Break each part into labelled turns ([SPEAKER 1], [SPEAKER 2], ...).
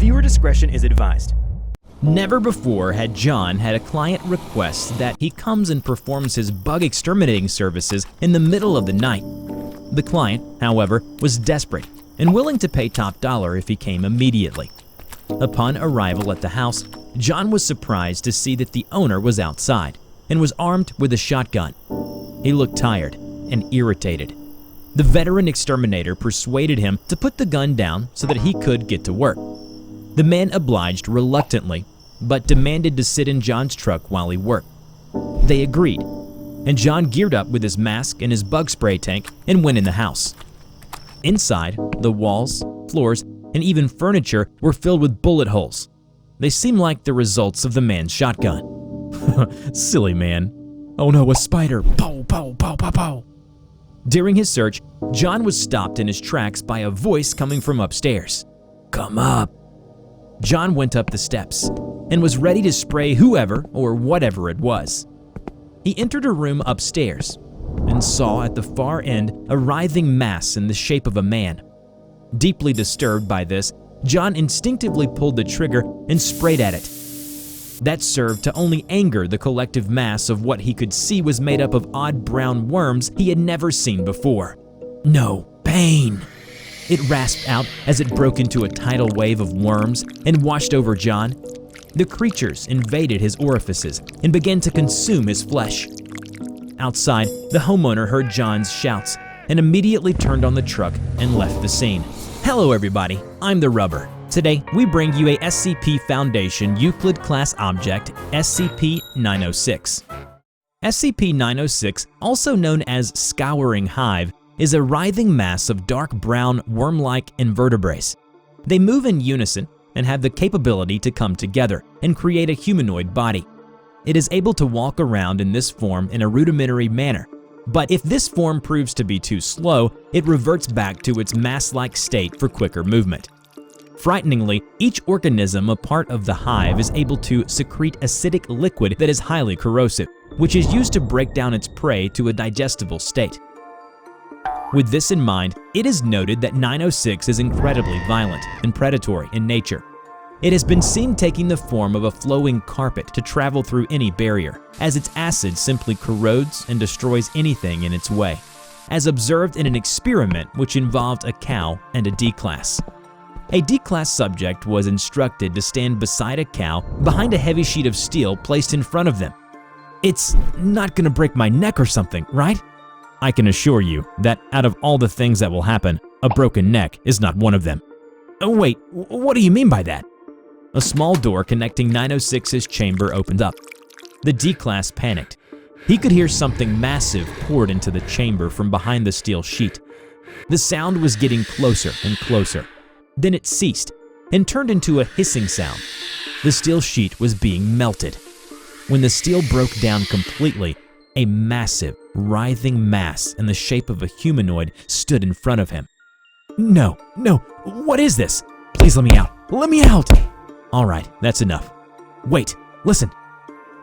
[SPEAKER 1] Viewer discretion is advised.
[SPEAKER 2] Never before had John had a client request that he comes and performs his bug exterminating services in the middle of the night. The client, however, was desperate and willing to pay top dollar if he came immediately. Upon arrival at the house, John was surprised to see that the owner was outside and was armed with a shotgun. He looked tired and irritated. The veteran exterminator persuaded him to put the gun down so that he could get to work. The man obliged reluctantly, but demanded to sit in John's truck while he worked. They agreed, and John geared up with his mask and his bug spray tank and went in the house. Inside, the walls, floors, and even furniture were filled with bullet holes. They seemed like the results of the man's shotgun. Silly man. Oh no, a spider. Pow, pow, pow, pow, pow. During his search, John was stopped in his tracks by a voice coming from upstairs. Come up. John went up the steps and was ready to spray whoever or whatever it was. He entered a room upstairs and saw at the far end a writhing mass in the shape of a man. Deeply disturbed by this, John instinctively pulled the trigger and sprayed at it. That served to only anger the collective mass of what he could see was made up of odd brown worms he had never seen before. No, pain! It rasped out as it broke into a tidal wave of worms and washed over John. The creatures invaded his orifices and began to consume his flesh. Outside, the homeowner heard John's shouts and immediately turned on the truck and left the scene. Hello everybody, I'm TheRubber. Today, we bring you a SCP Foundation EUCLID class object, SCP-906. SCP-906, also known as Scouring Hive, is a writhing mass of dark brown worm-like invertebrates. They move in unison and have the capability to come together and create a humanoid body. It is able to walk around in this form in a rudimentary manner, but if this form proves to be too slow, it reverts back to its mass-like state for quicker movement. Frighteningly, each organism a part of the hive is able to secrete acidic liquid that is highly corrosive, which is used to break down its prey to a digestible state. With this in mind, it is noted that 906 is incredibly violent and predatory in nature. It has been seen taking the form of a flowing carpet to travel through any barrier, as its acid simply corrodes and destroys anything in its way, as observed in an experiment which involved a cow and a D-class. A D-class subject was instructed to stand beside a cow behind a heavy sheet of steel placed in front of them. It's not gonna break my neck or something, right? I can assure you that out of all the things that will happen, a broken neck is not one of them. Oh wait, what do you mean by that? A small door connecting 906's chamber opened up. The D-class panicked. He could hear something massive poured into the chamber from behind the steel sheet. The sound was getting closer and closer. Then it ceased and turned into a hissing sound. The steel sheet was being melted. When the steel broke down completely, a massive, writhing mass in the shape of a humanoid stood in front of him. No, what is this? Please let me out, let me out! All right, that's enough. Wait, listen.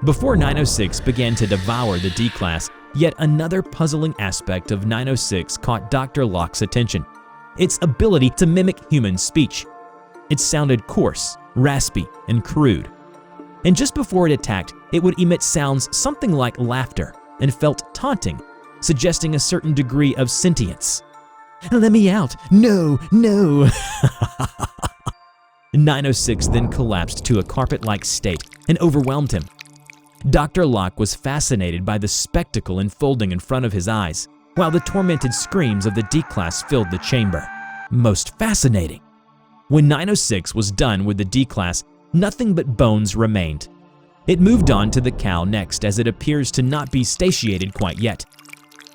[SPEAKER 2] Before 906 began to devour the D-class, yet another puzzling aspect of 906 caught Dr. Locke's attention. Its ability to mimic human speech. It sounded coarse, raspy, and crude. And just before it attacked, it would emit sounds something like laughter and felt taunting, suggesting a certain degree of sentience. Let me out, no. 906 then collapsed to a carpet-like state and overwhelmed him. Dr. Locke was fascinated by the spectacle unfolding in front of his eyes, while the tormented screams of the D-class filled the chamber. Most fascinating. When 906 was done with the D-class, nothing but bones remained. It moved on to the cow next, as it appears to not be satiated quite yet.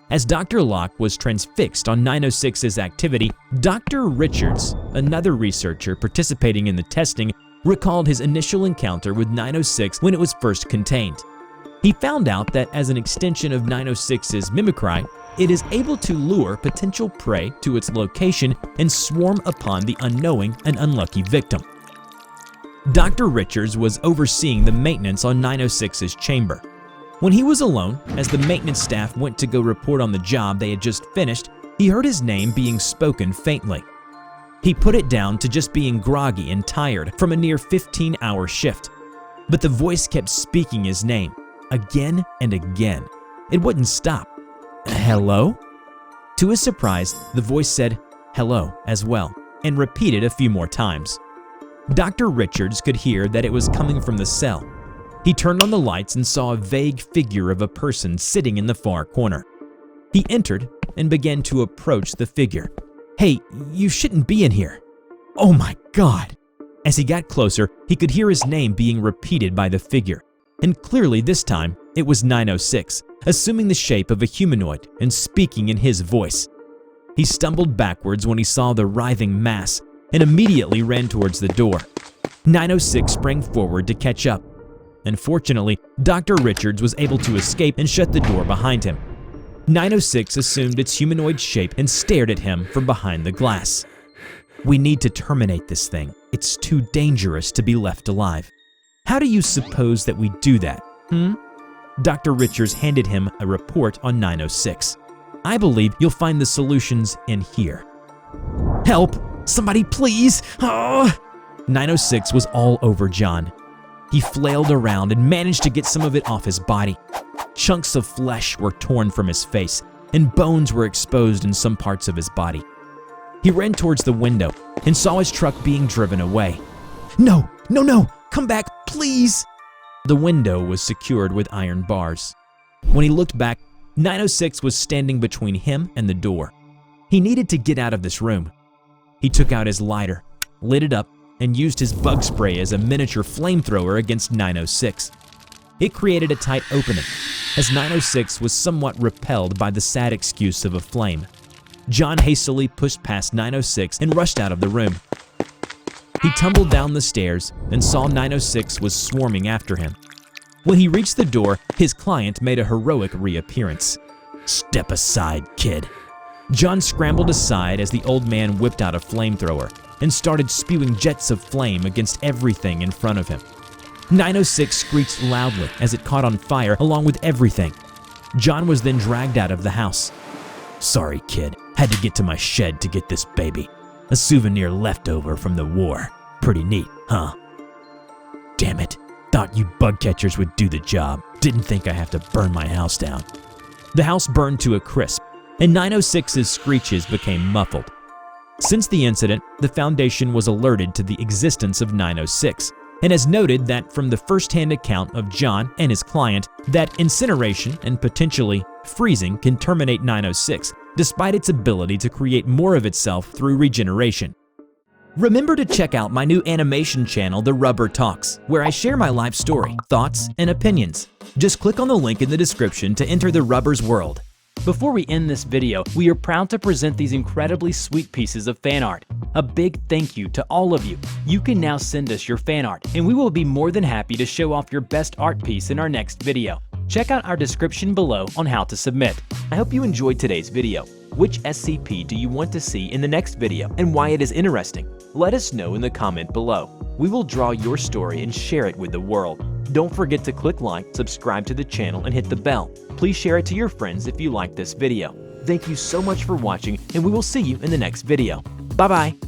[SPEAKER 2] As Dr. Locke was transfixed on 906's activity, Dr. Richards, another researcher participating in the testing, recalled his initial encounter with 906 when it was first contained. He found out that as an extension of 906's mimicry, it is able to lure potential prey to its location and swarm upon the unknowing and unlucky victim. Dr. Richards was overseeing the maintenance on 906's chamber. When he was alone, as the maintenance staff went to go report on the job they had just finished, he heard his name being spoken faintly. He put it down to just being groggy and tired from a near 15-hour shift. But the voice kept speaking his name, again and again. It wouldn't stop. Hello? To his surprise, the voice said hello as well, and repeated a few more times. Dr. Richards could hear that it was coming from the cell. He turned on the lights and saw a vague figure of a person sitting in the far corner. He entered and began to approach the figure. "Hey, you shouldn't be in here." "Oh my God." As he got closer, he could hear his name being repeated by the figure. And clearly this time, it was 906, assuming the shape of a humanoid and speaking in his voice. He stumbled backwards when he saw the writhing mass and immediately ran towards the door. 906 sprang forward to catch up. Unfortunately, Dr. Richards was able to escape and shut the door behind him. 906 assumed its humanoid shape and stared at him from behind the glass. "We need to terminate this thing. It's too dangerous to be left alive." "How do you suppose that we do that, Dr. Richards handed him a report on 906. "I believe you'll find the solutions in here." "Help! Somebody please! Oh!" 906 was all over John. He flailed around and managed to get some of it off his body. Chunks of flesh were torn from his face, and bones were exposed in some parts of his body. He ran towards the window and saw his truck being driven away. "No, no, no! Come back, please!" The window was secured with iron bars. When he looked back, 906 was standing between him and the door. He needed to get out of this room. He took out his lighter, lit it up, and used his bug spray as a miniature flamethrower against 906. It created a tight opening, as 906 was somewhat repelled by the sad excuse of a flame. John hastily pushed past 906 and rushed out of the room. He tumbled down the stairs and saw 906 was swarming after him. When he reached the door, his client made a heroic reappearance. "Step aside, kid." John scrambled aside as the old man whipped out a flamethrower and started spewing jets of flame against everything in front of him. 906 screeched loudly as it caught on fire along with everything. John was then dragged out of the house. "Sorry, kid. Had to get to my shed to get this baby. A souvenir leftover from the war. Pretty neat, huh? Damn it. Thought you bug catchers would do the job. Didn't think I have to burn my house down." The house burned to a crisp, and 906's screeches became muffled. Since the incident, the Foundation was alerted to the existence of 906, and has noted that from the first-hand account of John and his client, that incineration and potentially freezing can terminate 906, despite its ability to create more of itself through regeneration. Remember to check out my new animation channel, TheRubber Talks, where I share my life story, thoughts, and opinions. Just click on the link in the description to enter the Rubber's world. Before we end this video, we are proud to present these incredibly sweet pieces of fan art. A big thank you to all of you. You can now send us your fan art, and we will be more than happy to show off your best art piece in our next video. Check out our description below on how to submit. I hope you enjoyed today's video. Which SCP do you want to see in the next video and why it is interesting? Let us know in the comment below. We will draw your story and share it with the world. Don't forget to click like, subscribe to the channel, and hit the bell. Please share it to your friends if you like this video. Thank you so much for watching, and we will see you in the next video. Bye-bye.